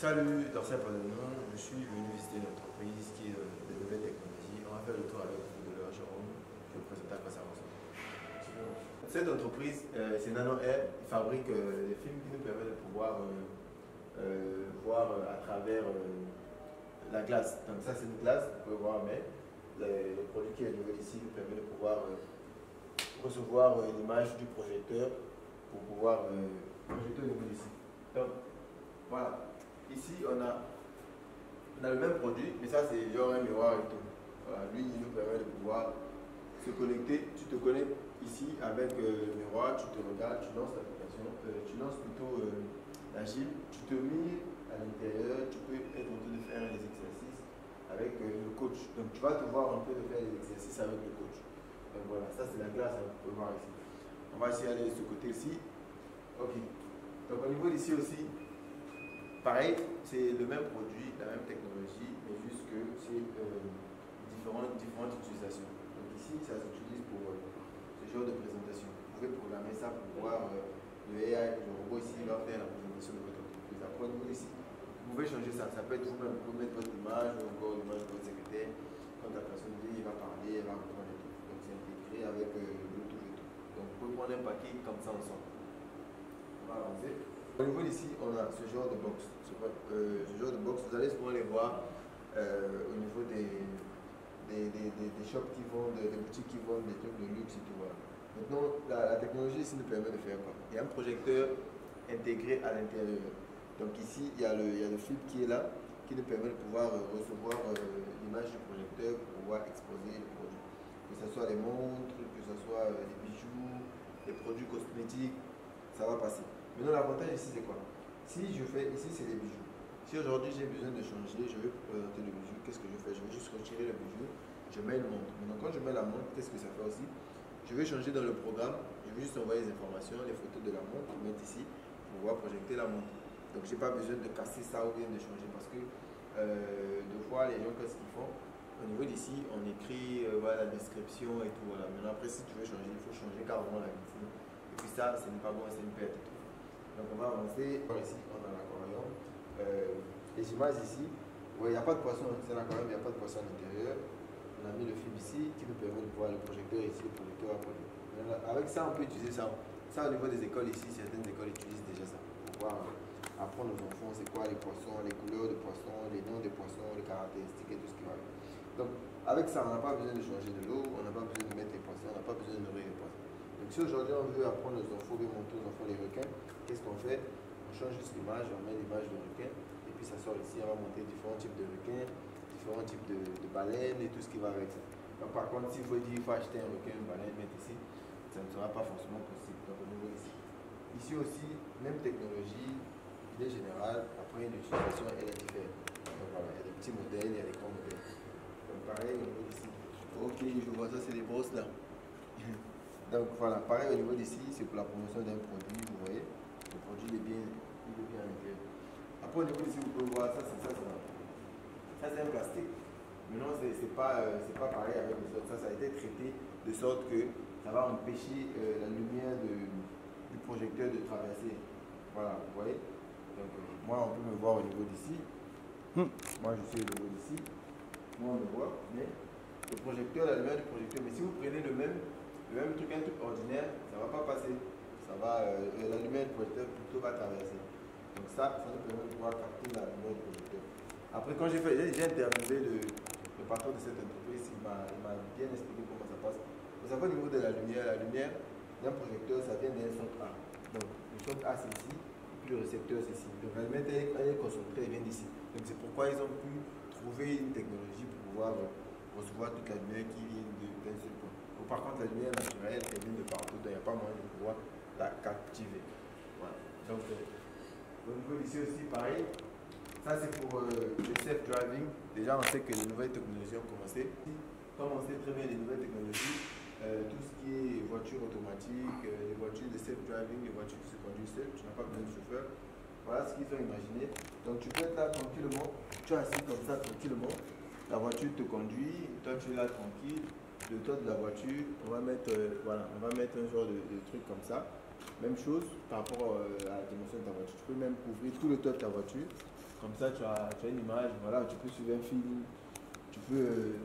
Salut, Dorcel Padanon, je suis venu visiter une entreprise qui est de nouvelles technologies. On va faire le tour avec vous de leur showroom. Je vais vous présenter à quoi ça ressemble. Cette entreprise, c'est Nano Air, ils fabriquent des films qui nous permettent de pouvoir voir à travers la glace. Donc ça c'est une glace, vous pouvez voir, mais le produit qui est nouveau ici nous permet de pouvoir recevoir l'image du projecteur pour pouvoir projeter au niveau d'ici. Donc voilà. Ici, on a le même produit, mais ça, c'est genre un miroir et tout. Voilà, lui, il nous permet de pouvoir se connecter. Tu te connectes ici avec le miroir, tu te regardes, tu lances l'application, tu lances plutôt la gym, tu te mets à l'intérieur, tu peux être en train de faire les exercices avec le coach. Donc, tu vas te voir un peu de faire les exercices avec le coach. Donc, voilà, ça, c'est la glace, hein, vous pouvez voir ici. On va essayer d'aller de ce côté-ci. Ok. Donc, au niveau d'ici aussi, pareil, c'est le même produit, la même technologie, mais juste que c'est différentes utilisations. Donc ici, ça s'utilise pour ce genre de présentation. Vous pouvez programmer ça pour voir le AI, le robot ici, il va faire la présentation de votre entreprise. Après, au niveau ici, vous pouvez changer ça. Ça peut être vous-même, vous pouvez mettre votre image ou encore l'image de votre secrétaire. Quand la personne dit, il va parler, elle va répondre et tout. Donc c'est intégré avec Bluetooth et tout. Donc vous pouvez prendre un paquet comme ça ensemble. On va avancer. Au niveau d'ici, on a ce genre de box. Ce genre de box, vous allez souvent les voir au niveau des shops qui vendent, des boutiques qui vendent des trucs de luxe et tout. Voilà. Maintenant, la technologie ici nous permet de faire quoi? Il y a un projecteur intégré à l'intérieur. Donc ici, il y a le fil qui est là, qui nous permet de pouvoir recevoir l'image du projecteur pour pouvoir exposer le produit. Que ce soit les montres, que ce soit les bijoux, les produits cosmétiques, ça va passer. Maintenant, l'avantage ici, c'est quoi? Si je fais, ici, c'est les bijoux. Si aujourd'hui j'ai besoin de changer, je vais présenter le bijou, qu'est-ce que je fais? Je vais juste retirer le bijou, je mets une montre. Maintenant, quand je mets la montre, qu'est-ce que ça fait aussi? Je vais changer dans le programme, je vais juste envoyer les informations, les photos de la montre, mettre ici, pour pouvoir projeter la montre. Donc, je n'ai pas besoin de casser ça ou bien de changer parce que deux fois, les gens, qu'est-ce qu'ils font? Au niveau d'ici, on écrit voilà, la description et tout. Voilà. Maintenant, après, si tu veux changer, il faut changer carrément la vitrine. Et puis ça, ce n'est pas bon, c'est une perte et tout. Donc on va avancer. Ici, on a l'aquarium. Les images ici, il n'y a pas de poisson, c'est l'aquarium, il n'y a pas de poisson à l'intérieur. On a mis le film ici qui nous permet de voir le projecteur ici, le projecteur à produire. Avec ça, on peut utiliser ça. Ça, au niveau des écoles ici, certaines écoles utilisent déjà ça pour pouvoir apprendre aux enfants c'est quoi les poissons, les couleurs des poissons, les noms des poissons, les caractéristiques et tout ce qui va avec. Donc avec ça, on n'a pas besoin de changer de l'eau, on n'a pas besoin de mettre les poissons, on n'a pas besoin de nourrir les poissons. Donc si aujourd'hui on veut apprendre aux enfants, on veut montrer aux enfants les requins, qu'est-ce qu'on fait? On change juste l'image, on met l'image de requin et puis ça sort ici, on va montrer différents types de requins, différents types de baleines et tout ce qui va avec ça. Donc par contre, s'il faut dire qu'il faut acheter un requin, une baleine, mettre ici, ça ne sera pas forcément possible. Donc au niveau ici. Ici aussi, même technologie, idée générale, après l'utilisation elle est différente. Donc voilà, il y a des petits modèles, il y a des grands modèles. Donc pareil au niveau d'ici. Ok, je vois ça, c'est des brosses là. Donc voilà, pareil au niveau d'ici, c'est pour la promotion d'un produit, vous voyez, le produit il est bien à l'intérieur. Après au niveau d'ici, vous pouvez voir ça, c'est ça, ça c'est un plastique. Maintenant, c'est pas pareil avec les autres, ça a été traité de sorte que ça va empêcher la lumière du projecteur de traverser. Voilà, vous voyez. Donc moi, on peut me voir au niveau d'ici. Moi, je suis au niveau d'ici. Moi, on me voit, mais le projecteur, la lumière du projecteur, mais si vous prenez le même truc, un truc ordinaire, ça ne va pas passer. Ça va, la lumière du projecteur plutôt va traverser. Donc ça nous permet de pouvoir capter la lumière du projecteur. Après, quand j'ai interviewé le patron de cette entreprise, il m'a bien expliqué comment ça passe. Vous savez, au niveau de la lumière d'un projecteur, ça vient d'un centre A. Donc le centre A c'est ici, puis le récepteur c'est ici. Donc la lumière elle est concentrée, elle vient d'ici. Donc c'est pourquoi ils ont pu trouver une technologie pour pouvoir recevoir toute la lumière qui vient d'un seul point. Par contre, la lumière naturelle, elle vient de partout, donc il n'y a pas moyen de pouvoir la captiver. Voilà. Donc, au niveau d'ici aussi, pareil. Ça, c'est pour le self-driving. Déjà, on sait que les nouvelles technologies ont commencé. Comme on sait très bien les nouvelles technologies, tout ce qui est voiture automatique, les voitures de self-driving, les voitures qui se conduisent seules, tu n'as pas besoin de chauffeur. Voilà ce qu'ils ont imaginé. Donc, tu peux être là tranquillement, tu es assis comme ça tranquillement. La voiture te conduit, toi tu es là tranquille. Le toit de la voiture, on va mettre, voilà, on va mettre un genre de truc comme ça. Même chose par rapport à la dimension de ta voiture. Tu peux même couvrir tout le toit de ta voiture. Comme ça, tu as une image, voilà, tu peux suivre un film, tu peux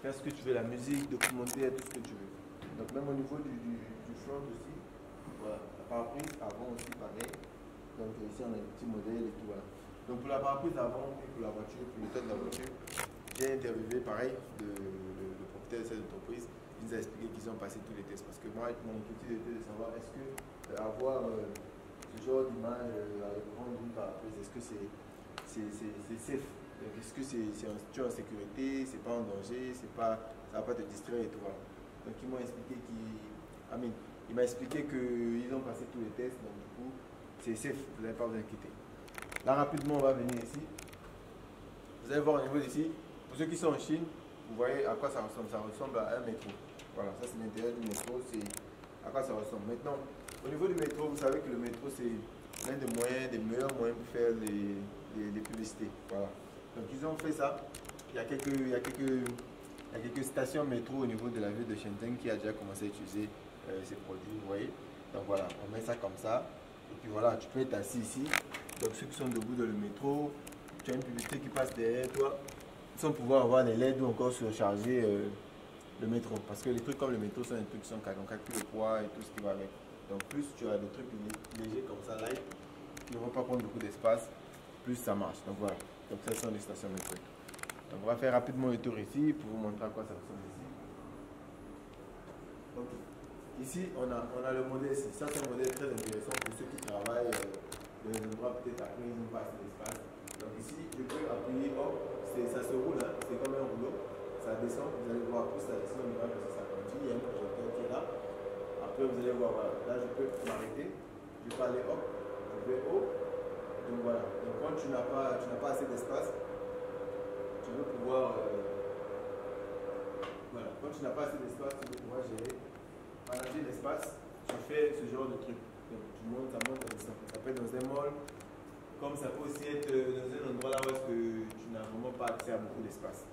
faire ce que tu veux, la musique, documenter, tout ce que tu veux. Donc même au niveau du front aussi, voilà, la paraprise avant aussi pareil. Donc ici on a des petits modèles et tout, voilà. Donc pour la paraprise avant et pour la voiture, pour le tête de la voiture, j'ai interviewé pareil le propriétaire de cette entreprise. Il nous a expliqué qu'ils ont passé tous les tests. Parce que moi, mon inquiétude était de savoir est-ce que avoir ce genre d'image avec prendre une paraprise, est-ce que c'est safe? Est-ce que tu es en sécurité, c'est pas en danger, ça va pas te distraire et tout, voilà. Donc ils m'ont expliqué il m'a expliqué qu'ils ont passé tous les tests, donc du coup c'est safe, vous n'allez pas vous inquiéter. Là rapidement on va venir ici. Vous allez voir au niveau d'ici, pour ceux qui sont en Chine, vous voyez à quoi ça ressemble à un métro. Voilà, ça c'est l'intérieur du métro, c'est à quoi ça ressemble. Maintenant, au niveau du métro, vous savez que le métro c'est l'un des meilleurs moyens pour faire des publicités. Voilà. Donc ils ont fait ça. Il y a quelques stations métro au niveau de la ville de Shenzhen qui a déjà commencé à utiliser ces produits, vous voyez. Donc voilà, on met ça comme ça. Et puis voilà, tu peux être assis ici. Donc ceux qui sont debout dans le métro, tu as une publicité qui passe derrière toi, sans pouvoir avoir les LED ou encore surcharger le métro. Parce que les trucs comme le métro sont des trucs qui sont calculés, on calcule le poids et tout ce qui va avec. Donc plus tu as des trucs légers comme ça, light, qui ne vont pas prendre beaucoup d'espace, plus ça marche. Donc voilà, donc ça sont les stations métro. Donc on va faire rapidement le tour ici pour vous montrer à quoi ça ressemble ici. Ok. Ici on a le modèle ici. Ça c'est un modèle très intéressant pour ceux qui travaillent dans les endroits peut-être après ils n'ont pas assez d'espace. Donc ici je peux appuyer hop, ça se roule, hein, c'est comme un rouleau, ça descend, vous allez voir plus ça descend, parce que ça continue, il y a un projecteur qui est là. Après vous allez voir, voilà, là je peux m'arrêter, je peux aller hop, je vais haut. Donc voilà, donc quand tu n'as pas assez d'espace, tu veux pouvoir voilà, quand tu n'as pas assez d'espace, tu veux pouvoir gérer, manager l'espace, tu fais ce genre de truc. Donc tu montes, ça monte, ça peut être dans un mall, comme ça peut aussi être dans un endroit là où est-ce que tu n'as vraiment pas accès à beaucoup d'espace.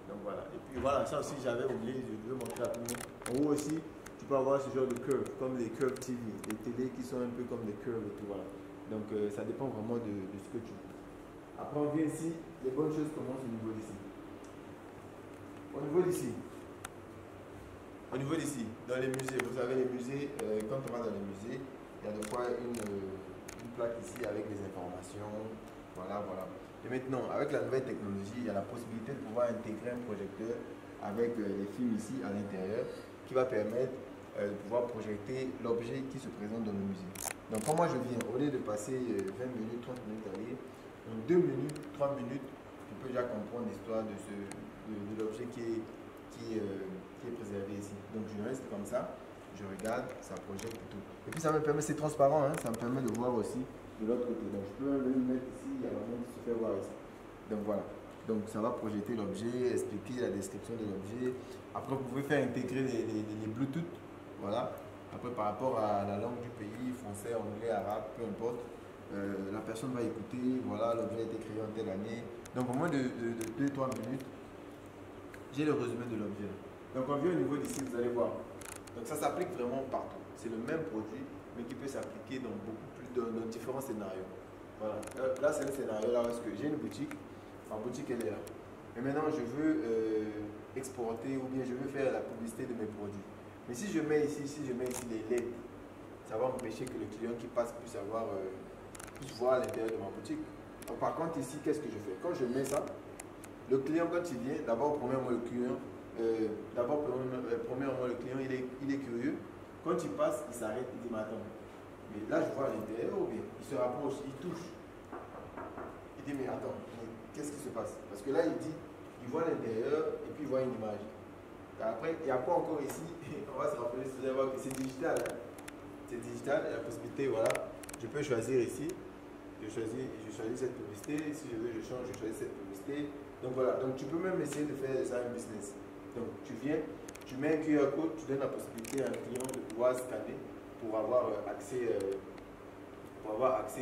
Donc voilà, et puis voilà, ça aussi j'avais oublié, je devais montrer rapidement. En haut aussi, tu peux avoir ce genre de curve, comme les curves TV, les télé qui sont un peu comme des curves et tout, voilà. Donc ça dépend vraiment de ce que tu veux. Après on vient ici, les bonnes choses commencent au niveau d'ici. Au niveau d'ici, dans les musées, vous savez les musées, quand on va dans les musées, il y a des fois une plaque ici avec des informations, voilà. Et maintenant, avec la nouvelle technologie, il y a la possibilité de pouvoir intégrer un projecteur avec les films ici à l'intérieur qui va permettre de pouvoir projeter l'objet qui se présente dans le musée. Donc quand moi je viens, au lieu de passer 20 minutes, 30 minutes à lire, en 2 minutes, 3 minutes, je peux déjà comprendre l'histoire de l'objet qui est préservé ici. Donc je reste comme ça, je regarde, ça projette et tout. Et puis ça me permet, c'est transparent, hein, ça me permet de voir aussi de l'autre côté. Donc je peux le mettre ici, il y a vraiment qui se fait voir ici. Donc voilà. Donc ça va projeter l'objet, expliquer la description de l'objet. Après vous pouvez faire intégrer les Bluetooth. Voilà. Après par rapport à la langue du pays, français, anglais, arabe, peu importe. La personne va écouter, voilà, l'objet a été créé en telle année. Donc au moins de 2-3 minutes, j'ai le résumé de l'objet. Donc on vient au niveau d'ici, vous allez voir. Donc ça s'applique vraiment partout. C'est le même produit, mais qui peut s'appliquer dans dans différents scénarios. Voilà. Là c'est un scénario là où est-ce que j'ai une boutique. Ma boutique elle est là. Et maintenant je veux exporter ou bien je veux faire la publicité de mes produits. Mais si je mets ici les LED, ça va empêcher que le client qui passe puisse voir à l'intérieur de ma boutique. Donc, par contre ici, qu'est-ce que je fais? Quand je mets ça, le client quand il vient, d'abord premièrement le client, il est curieux. Quand il passe, il s'arrête, il dit mais attends, mais là je vois à l'intérieur ou bien il se rapproche, il touche. Il dit mais attends, qu'est-ce qui se passe? Parce que là il dit, il voit l'intérieur et puis il voit une image. Et après, il y a quoi encore ici? On va se rappeler, vous allez voir que c'est digital. Hein? C'est digital, et la possibilité, voilà, je peux choisir ici. Je choisis cette publicité, si je veux je change, je choisis cette publicité. Donc voilà, donc tu peux même essayer de faire ça un business. Donc tu viens, tu mets un QR code, tu donnes la possibilité à un client de pouvoir scanner pour avoir accès,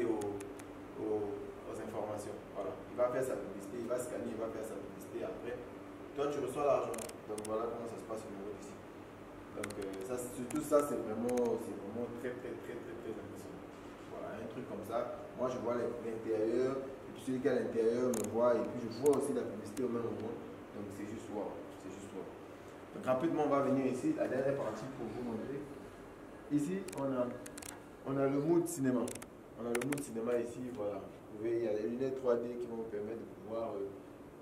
aux informations. Voilà, il va faire sa publicité, il va scanner, il va faire sa publicité après. Toi tu reçois l'argent. Donc voilà comment ça se passe au niveau d'ici. Donc surtout ça c'est vraiment très impressionnant. Voilà, un truc comme ça. Moi je vois l'intérieur. Et puis celui qui est à l'intérieur me voit et puis je vois aussi la publicité au même moment. Donc c'est juste wow. C'est juste wow. Donc rapidement, on va venir ici, la dernière partie pour vous montrer. Ici, on a le mood cinéma. On a le mood cinéma ici, voilà. Vous voyez, il y a les lunettes 3D qui vont vous permettre de pouvoir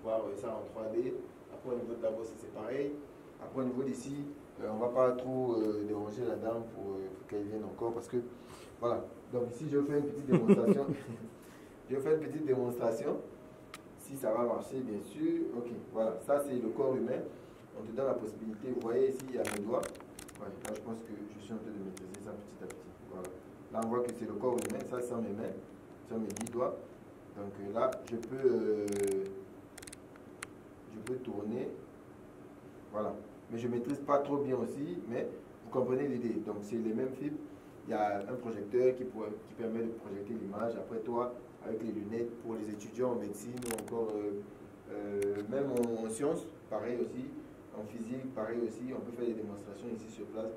voir ça en 3D. Après, au niveau de la bosse, c'est pareil. Après, au niveau d'ici, on ne va pas trop déranger la dame pour qu'elle vienne encore parce que, voilà. Donc ici, je vais faire une petite démonstration. Je vais faire une petite démonstration. Si ça va marcher, bien sûr. Ok, voilà. Ça, c'est le corps humain. On te donne la possibilité. Vous voyez ici, il y a mes doigts. Ouais, là, je pense que je suis en train de maîtriser ça petit à petit. Voilà. Là, on voit que c'est le corps humain. Ça, c'est mes mains. Sur mes 10 doigts. Donc là, je peux tourner. Voilà. Mais je ne maîtrise pas trop bien aussi, mais vous comprenez l'idée. Donc c'est les mêmes fibres. Il y a un projecteur qui permet de projeter l'image. Après toi, avec les lunettes pour les étudiants en médecine ou encore même en sciences, pareil aussi. En physique, pareil aussi. On peut faire des démonstrations ici sur place.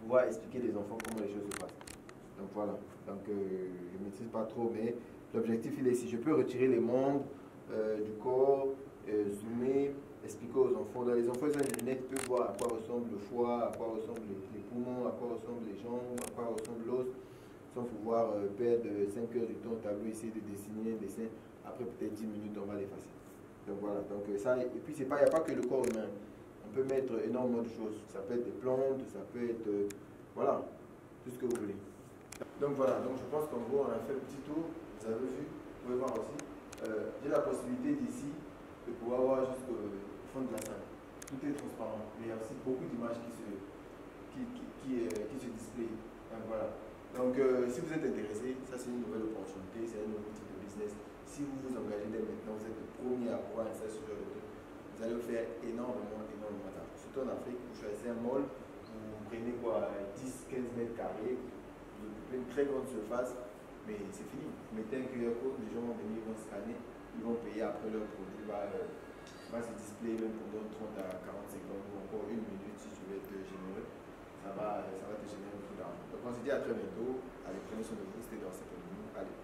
Pouvoir expliquer aux enfants comment les choses se passent. Donc voilà. Donc je ne maîtrise pas trop, mais l'objectif il est ici. Je peux retirer les membres du corps, zoomer, expliquer aux enfants. Dans les enfants, ils ont des lunettes, ils peuvent voir à quoi ressemble le foie, à quoi ressemblent les poumons, à quoi ressemblent les jambes, à quoi ressemble l'os. Sans pouvoir perdre 5 heures du temps au tableau, essayer de dessiner un dessin. Après peut-être 10 minutes, on va l'effacer. Donc voilà. Donc ça, et puis il n'y a pas que le corps humain. On peut mettre énormément de choses. Ça peut être des plantes, ça peut être voilà, tout ce que vous voulez. Donc voilà, donc je pense qu'en gros on a fait un petit tour, vous avez vu, vous pouvez voir aussi. J'ai la possibilité d'ici de pouvoir voir jusqu'au fond de la salle. Tout est transparent, mais il y a aussi beaucoup d'images qui se displayent. Donc voilà. Donc si vous êtes intéressé, ça c'est une nouvelle opportunité, c'est un nouveau type de business. Si vous vous engagez dès maintenant, vous êtes le premier à pouvoir installer ce genre de truc. Vous allez vous faire énormément d'argent. Surtout en Afrique, vous choisissez un mall, vous prenez quoi, 10-15 mètres carrés, vous occupez une très grande surface, mais c'est fini. Vous mettez un QR code, les gens vont venir, ils vont scanner, ils vont payer après leur produit, va se displayer même pendant 30 à 40 secondes ou encore une minute si tu veux être généreux. Ça va te générer beaucoup d'argent. Donc on se dit à très bientôt. Allez, prenez soin de vous, c'était dans cette vidéo. Allez.